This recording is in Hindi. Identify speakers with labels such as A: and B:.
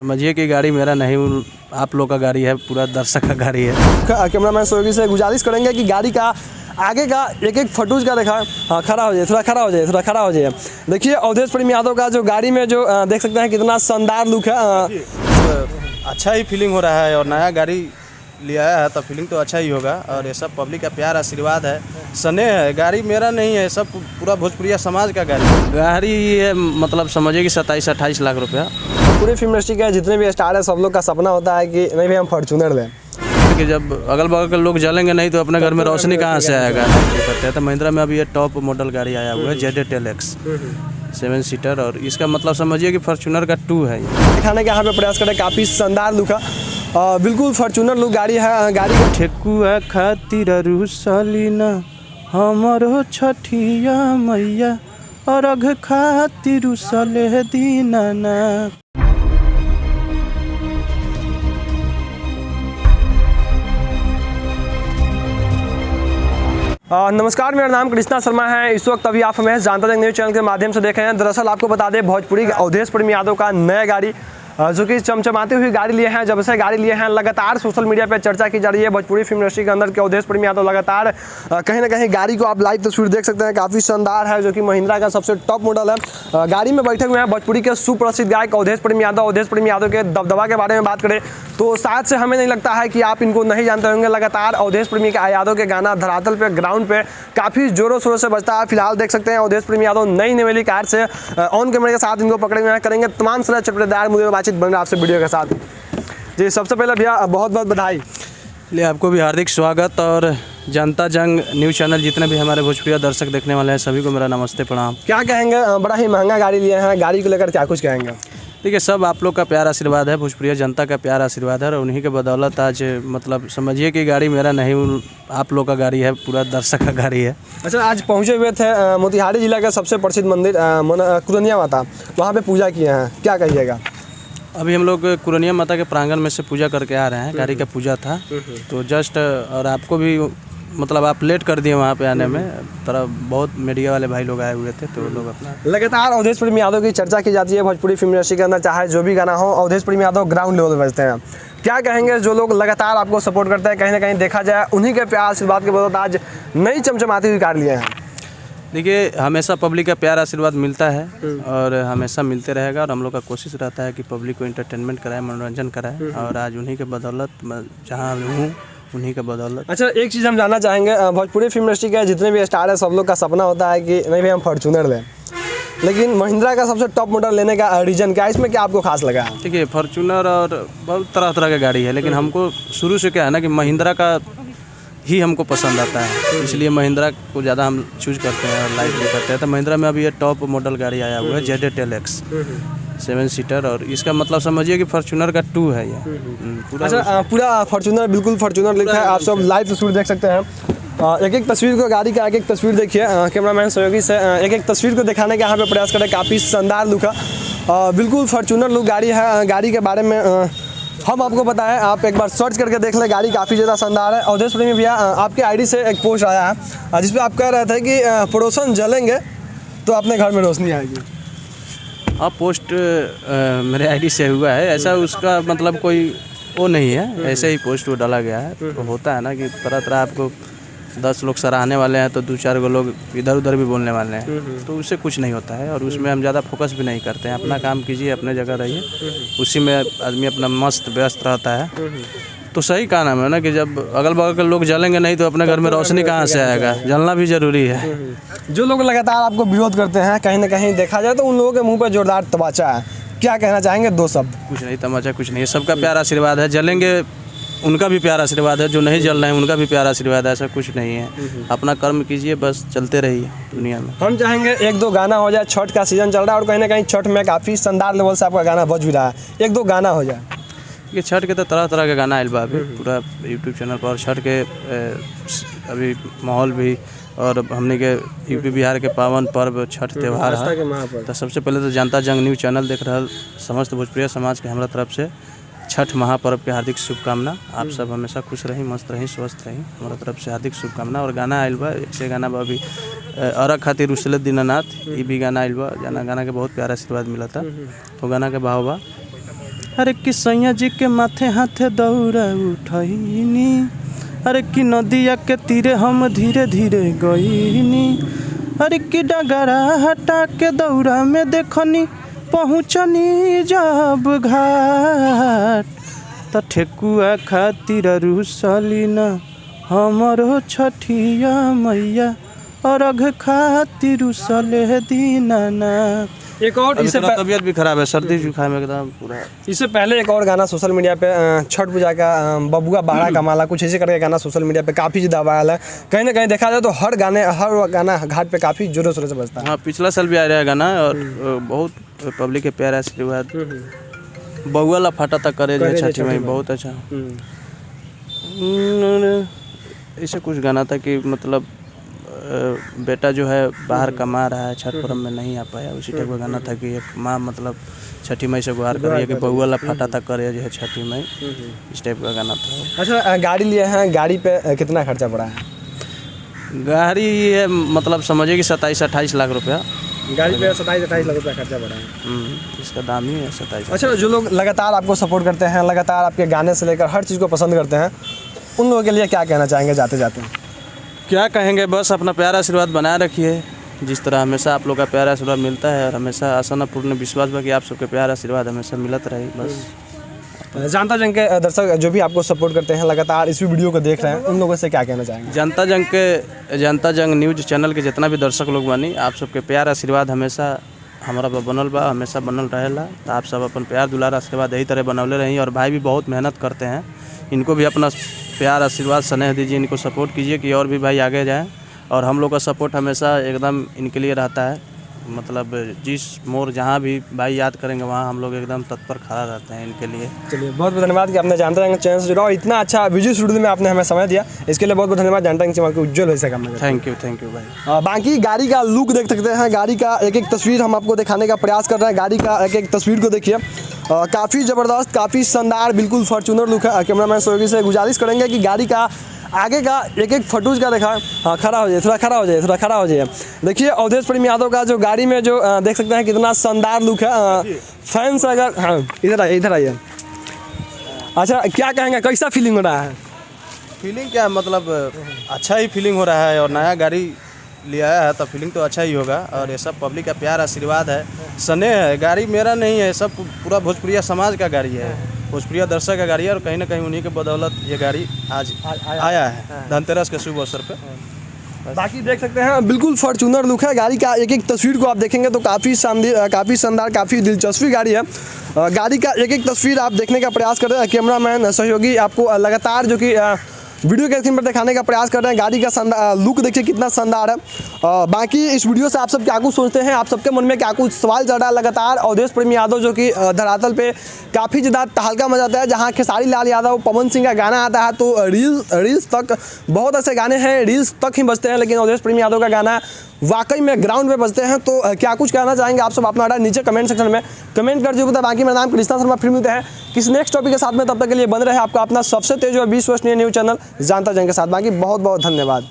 A: समझिए कि गाड़ी मेरा नहीं, आप लोग का गाड़ी है, पूरा दर्शक का गाड़ी है।
B: कैमरामैन सहयोगी से गुजारिश करेंगे कि गाड़ी का आगे का एक एक फटूज का देखा। हाँ, खड़ा हो जाए, थोड़ा खड़ा हो जाए, थोड़ा खड़ा हो जाए। देखिए अवधेश प्रेम यादव का जो गाड़ी में जो देख सकते हैं कितना शानदार लुक है।
A: अच्छा ही फीलिंग हो रहा है और नया गाड़ी लिया है तो फीलिंग तो अच्छा ही होगा। और ये सब पब्लिक का प्यार आशीर्वाद है, स्नेह है। गाड़ी मेरा नहीं है, सब पूरा भोजपुरिया समाज का गाड़ी है। गाड़ी ये मतलब समझिए कि 27-28 लाख रुपया।
B: पूरी फिल्म इंडस्ट्री के जितने भी स्टार है सब लोग का सपना होता है कि नहीं भाई हम फॉर्च्यूनर लें,
A: कि जब अगल बगल के लोग जलेंगे नहीं तो अपने घर में रोशनी कहाँ से आएगा। करते हैं तो महिंद्रा में अभी ये टॉप मॉडल गाड़ी आया हुआ है ZD X 7 सीटर। और इसका मतलब समझिए कि फॉर्च्यूनर का 2 है।
B: दिखाने का यहाँ पे प्रयास करें, काफ़ी शानदार लुक है, बिल्कुल फॉर्च्यूनर लुक गाड़ी है। गाड़ी का
A: ठेकुआ खातिर रुसलीना हमरो छठिया मैया और अघ खातिर रुसले दीनाना।
B: नमस्कार, मेरा नाम कृष्णा शर्मा है। इस वक्त अभी आप हमें जानता जंग न्यूज़ चैनल के माध्यम से देख रहे हैं। दरअसल आपको बता दें, भोजपुरी के अवधेश प्रेम यादव का नया गाड़ी जो कि चमचमाती हुई गाड़ी लिए हैं। जब से गाड़ी लिए हैं लगातार सोशल मीडिया पे चर्चा की जा रही है। भोजपुरी फिल्म इंडस्ट्री के अंदर के अवधेश प्रेम यादव लगातार कहीं ना कहीं गाड़ी को आप लाइव तस्वीर देख सकते हैं, काफ़ी शानदार है, जो कि महिंद्रा का सबसे टॉप मॉडल है। गाड़ी में बैठे हुए हैं भोजपुरी के सुप्रसिद्ध गायक अवधेश प्रेम यादव। अवधेश प्रेम यादव के दबदबा के बारे में बात करें तो शायद से हमें नहीं लगता है कि आप इनको नहीं जानते होंगे। लगातार अवधेश प्रेम यादव के गाना धरातल पे, ग्राउंड पे काफ़ी जोरों शोरों से बजता है। फिलहाल देख सकते हैं अवधेश प्रेम यादव नई नवेली कार से ऑन कैमरे के साथ इनको पकड़े हुए हैं। करेंगे तमाम सारे चटपटेदार मुद्दे में बातचीत बन रहा है आपसे वीडियो के साथ। जी, सबसे पहले भैया बहुत बहुत बधाई।
A: लिए आपको भी हार्दिक स्वागत। और जनता जंग न्यूज़ चैनल जितने भी हमारे भोजपुरी दर्शक देखने वाले हैं सभी को मेरा नमस्ते प्रणाम।
B: क्या कहेंगे, बड़ा ही महंगा गाड़ी लिए हैं, गाड़ी को लेकर क्या कुछ कहेंगे?
A: देखिए, सब आप लोग का प्यार आशीर्वाद है, भोजपुरी जनता का प्यार आशीर्वाद है। और उन्हीं के बदौलत आज मतलब समझिए कि गाड़ी मेरा नहीं, आप लोग का गाड़ी है, पूरा दर्शक का गाड़ी है।
B: अच्छा, आज पहुँचे हुए थे मोतिहारी जिला का सबसे प्रसिद्ध मंदिर कुरनिया माता, वहाँ पे पूजा किए हैं, क्या कहिएगा?
A: अभी हम लोग कुरनिया माता के प्रांगण में से पूजा करके आ रहे हैं। गाड़ी का पूजा था तो जस्ट, और आपको भी मतलब आप लेट कर दिए वहाँ पे आने में। तरह बहुत मीडिया वाले भाई लोग आए हुए थे तो लोग अपना
B: लगातार अवधेश प्रेम यादव की चर्चा की जाती है भोजपुरी फिल्म इंडस्ट्री के अंदर। चाहे जो भी गाना हो, अवधेश प्रेम यादव ग्राउंड लेवल पर बजते हैं। क्या कहेंगे जो लोग लगातार आपको सपोर्ट करते हैं, कहीं ना कहीं देखा जाए उन्हीं के प्यार आशीर्वाद के बदौलत आज नई चमचमाती हुई कार लिए हैं?
A: देखिए, हमेशा पब्लिक का प्यार आशीर्वाद मिलता है और हमेशा मिलते रहेगा। और हम लोग का कोशिश रहता है कि पब्लिक को एंटरटेनमेंट कराए, मनोरंजन कराए। और आज उन्हीं के बदौलत जहाँ हूँ उन्हीं के बदौलत।
B: अच्छा, एक चीज़ हम जानना चाहेंगे, भोजपुरी फिल्म इंडस्ट्री के जितने भी स्टार है सब लोग का सपना होता है कि नहीं भाई हम फॉर्च्यूनर लें, लेकिन महिंद्रा का सबसे टॉप मॉडल लेने का रीजन क्या है? इसमें क्या आपको खास लगा?
A: देखिए, फॉर्च्यूनर और बहुत तरह तरह की गाड़ी है, लेकिन हमको शुरू से क्या है ना कि महिंद्रा का ही हमको पसंद आता है, इसलिए महिंद्रा को ज़्यादा हम चूज करते हैं और लाइक भी करते हैं। तो महिंद्रा में अभी ये टॉप मॉडल गाड़ी आया हुआ है ZD X 7 सीटर। और इसका मतलब समझिए कि फॉर्च्यूनर का 2 है ये पूरा।
B: अच्छा, पूरा फॉर्च्यूनर, बिल्कुल फॉर्च्यूनर लिखा है। आप सब लाइव तस्वीर देख सकते हैं। एक एक तस्वीर को, गाड़ी का एक एक तस्वीर देखिए। कैमरामैन सहयोगी से एक एक तस्वीर को दिखाने का यहाँ पे प्रयास करें, काफ़ी शानदार लुक है, बिल्कुल फॉर्च्यूनर लुक गाड़ी है। गाड़ी के बारे में हम आपको बताएं, आप एक बार सर्च करके देख लें, गाड़ी काफ़ी ज़्यादा शानदार है। अवधेश प्रेमी भैया, आपके आईडी से एक पोस्ट आया है जिसपे आप कह रहे थे कि पड़ोसन जलेंगे तो अपने घर में रोशनी आएगी।
A: हाँ, पोस्ट मेरे आईडी से हुआ है, ऐसा उसका मतलब कोई वो नहीं है, ऐसे ही पोस्ट वो डाला गया है। तो होता है ना कि तरह तरह आपको 10 लोग सराहने वाले हैं तो 2-4 लोग इधर उधर भी बोलने वाले हैं, तो उससे कुछ नहीं होता है। और उसमें हम ज़्यादा फोकस भी नहीं करते हैं। अपना काम कीजिए, अपने जगह रहिए, उसी में आदमी अपना मस्त व्यस्त रहता है। तो सही का नाम है ना कि जब अगल बगल के लोग जलेंगे नहीं तो अपने घर में रोशनी कहाँ से आएगा। जलना भी जरूरी है।
B: जो लोग लगातार आपको विरोध करते हैं, कहीं ना कहीं देखा जाए तो उन लोगों के मुँह पर जोरदार तमाचा है, क्या कहना चाहेंगे? 2 शब्द।
A: कुछ नहीं, तमाचा कुछ नहीं, सबका प्यार आशीर्वाद है। जलेंगे उनका भी प्यार आशीर्वाद है, जो नहीं जल रहे हैं उनका भी प्यार आशीर्वाद है। ऐसा कुछ नहीं है, अपना कर्म कीजिए, बस चलते रहिए दुनिया में।
B: हम चाहेंगे 1-2 गाना हो जाए, छठ का सीजन चल रहा है और कहीं ना कहीं छठ में काफ़ी शानदार लेवल से आपका गाना बज भी रहा है, 1-2 गाना हो जाए।
A: ये छठ के तो तरह तरह के गाना आयल बा अभी पूरा यूट्यूब चैनल पर। छठ के अभी माहौल भी, और हमने के यूपी बिहार के पावन पर्व छठ त्यौहार है। तो सबसे पहले तो जनता जंग न्यूज़ चैनल देख रहा समस्त भोजपुरिया समाज के हमारा तरफ से छठ महापर्व के हार्दिक शुभकामना। आप सब हमेशा खुश रही, मस्त रही, स्वस्थ रही, हमारा तरफ से हार्दिक शुभकामना। और गाना आयल बा, से गाना बा अभी अरग खातिर रुसले दीनानाथ, ये भी गाना आयल बा। गाना के बहुत प्यारा आशीर्वाद मिला था। तो गाना के भाव बा अरे कि सैया जी के माथे हाथे दौड़ा उठैनी, अरे कि नदिया के तीरे हम धीरे धीरे गईनी, अरे कि डगरा हटा के दौड़ा में देखनी, पहुँचनी जब घाट त ठेकुआ खातिर रुसली न हमरो छठिया मैया, अर्घ खातिर रुसले दीनानाथ।
B: एक और इससे
A: तबीयत भी खराब है, सर्दी जुकाम एकदम पूरा।
B: इससे पहले एक और गाना सोशल मीडिया पे छठ पूजा का बबुआ बाड़ा कमाला कुछ ऐसे करके गाना सोशल मीडिया पे काफ़ी ज़्यादा वायरल है। कहीं ना कहीं देखा जाए तो हर गाना घाट पे काफ़ी जोरों शोरों से बजता है।
A: हाँ, पिछला साल भी आ रहा है गाना और बहुत पब्लिक के प्यार आशीर्वाद। बउआ ला फाटा तक करे छठी में बहुत अच्छा। ऐसे कुछ गाना था कि मतलब बेटा जो है बाहर कमा रहा है, छठ पर्व में नहीं आ पाया, उसी टाइप का गाना था कि एक माँ मतलब छठी मई से गुहार कर रही है कि बउआ ला फाटा तक करे जो है छठी मई, इस टाइप का गाना था।
B: अच्छा, गाड़ी लिए हैं, गाड़ी पे कितना खर्चा पड़ा है?
A: गाड़ी है मतलब समझिए कि 27-28 लाख रुपया
B: गाड़ी पे 27-28 लाख रुपया खर्चा पड़ा है।
A: इसका दाम ही है 27।
B: अच्छा, जो लोग लगातार आपको सपोर्ट करते हैं, लगातार आपके गाने से लेकर हर चीज़ को पसंद करते हैं, उन लोगों के लिए क्या कहना चाहेंगे जाते जाते?
A: क्या कहेंगे, बस अपना प्यार आशीर्वाद बनाए रखिए, जिस तरह हमेशा आप लोग का प्यार आशीर्वाद मिलता है और हमेशा आशा न पूर्ण विश्वास बा कि आप सबके प्यार आशीर्वाद हमेशा मिलत रहे बस।
B: जनता जंग के दर्शक जो भी आपको सपोर्ट करते हैं, लगातार इस वीडियो को देख रहे हैं, उन लोगों से क्या कहना चाहेंगे?
A: जनता जंग न्यूज चैनल के जितना भी दर्शक लोग बानी, आप सबके प्यार आशीर्वाद हमेशा हमारा बनल बा, हमेशा बनल रहेला। तो आप सब अपन प्यार दुलार आशीर्वाद यही तरह बनौले रही। और भाई भी बहुत मेहनत करते हैं, इनको भी अपना प्यार आशीर्वाद स्नेह दीजिए, इनको सपोर्ट कीजिए कि और भी भाई आगे जाएं। और हम लोग का सपोर्ट हमेशा एकदम इनके लिए रहता है, मतलब जिस मोड़ जहाँ भी भाई याद करेंगे वहाँ हम लोग एकदम तत्पर खड़ा रहते हैं इनके लिए।
B: चलिए, बहुत बहुत धन्यवाद कि आपने जानता जंग चैनल से जुड़ा और इतना अच्छा विजुअल स्टूडियो में आपने हमें समय दिया, इसके लिए बहुत बहुत धन्यवाद। जानता जंग चैनल को उज्जवल भविष्य का कामना।
A: थैंक यू भाई।
B: बाकी गाड़ी का लुक देख सकते हैं, गाड़ी का एक एक तस्वीर हम आपको दिखाने का प्रयास कर रहे हैं। गाड़ी का एक एक तस्वीर को देखिए, काफ़ी ज़बरदस्त, काफ़ी शानदार, बिल्कुल फॉर्चूनर लुक है। कैमरामैन सहयोगी से गुजारिश करेंगे कि गाड़ी का आगे का एक एक फटूज का देखा। हाँ, खड़ा हो जाए, थोड़ा खड़ा हो जाइए। देखिए अवधेश प्रेम यादव का जो गाड़ी में जो देख सकते हैं कितना शानदार लुक है। फैंस अगर हाँ इधर आइए। अच्छा, क्या कहेंगे, कैसा फीलिंग हो रहा है?
A: फीलिंग क्या मतलब अच्छा ही फीलिंग हो रहा है और नया गाड़ी लिया है तो फीलिंग तो अच्छा ही होगा। और ये सब पब्लिक का प्यार आशीर्वाद है, स्नेह है। गाड़ी मेरा नहीं है, सब पूरा भोजपुरिया समाज का गाड़ी है, भोजपुरिया दर्शक का गाड़ी है। और कहीं ना कहीं उन्हीं के बदौलत ये गाड़ी आज आया है धनतेरस के शुभ अवसर पे।
B: बाकी देख सकते हैं बिल्कुल फॉर्चूनर लुक है। गाड़ी का एक एक तस्वीर को आप देखेंगे तो काफ़ी शानदार, काफ़ी दिलचस्पी गाड़ी है। गाड़ी का एक एक तस्वीर आप देखने का प्रयास कर रहे हैं। कैमरामैन सहयोगी आपको लगातार जो कि वीडियो के स्क्रीन पर दिखाने का प्रयास कर रहे हैं। गाड़ी का लुक देखिए कितना शानदार है। बाकी इस वीडियो से आप सब क्या कुछ सोचते हैं, आप सबके मन में क्या कुछ सवाल चल रहा है? लगातार अवधेश प्रेम यादव जो कि धरातल पे काफ़ी ज़्यादा तहलका मचाता है, जहाँ खेसारी लाल यादव, पवन सिंह का गाना आता है तो रील्स तक बहुत ऐसे गाने हैं रील्स तक ही बजते हैं, लेकिन अवधेश प्रेम यादव का गाना वाकई में ग्राउंड पे बजते हैं। तो क्या कुछ कहना चाहेंगे आप सब अपना नीचे कमेंट सेक्शन में कमेंट कर दीजिए। बाकी मेरा नाम कृष्णा शर्मा, फिर मिलते हैं किसी नेक्स्ट टॉपिक के साथ में। तब तक के लिए बन रहे हैं आपका अपना सबसे तेज और विश्वसनीय न्यूज़ चैनल जानता जंग के साथ। बाकी बहुत बहुत धन्यवाद।